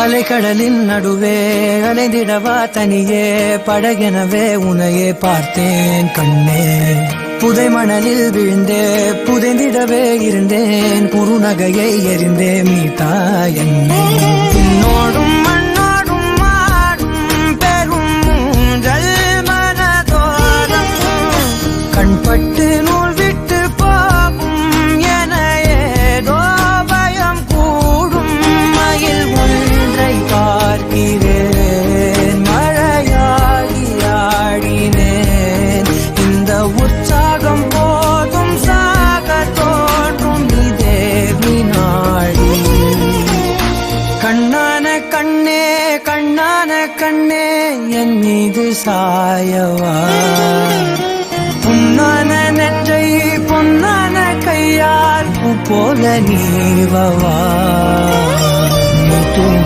அலைக்கடலின் நடுவே அலைந்திடவா தனியே படகெனவே உனையே பார்த்தேன் கண்ணே. புதை மணலில் விழுந்தே புதைந்திடவே இருந்தேன் குறுநகையை எறிந்தே மீட்டா என்னை. உன்னோடும் மண்ணோடும் மாடும் பெரும் மூன்றல் மனதோரம் கண்பட்டு நூல் விட்டு போகும் என ஏதோ பயம் கூடும். மயில் ஒன்றை பார்க்கிறேன் மழையாகி ஆடினேன். இந்த உற்சாகம் போதும் சாக தோன்றும் இதே வினாடி. கண்ணான கண்ணே கண்ணான கண்ணே என் மீது சாயவா. பொன்னான நெற்றை பொன்னான கையால் பூ போல நீவவா.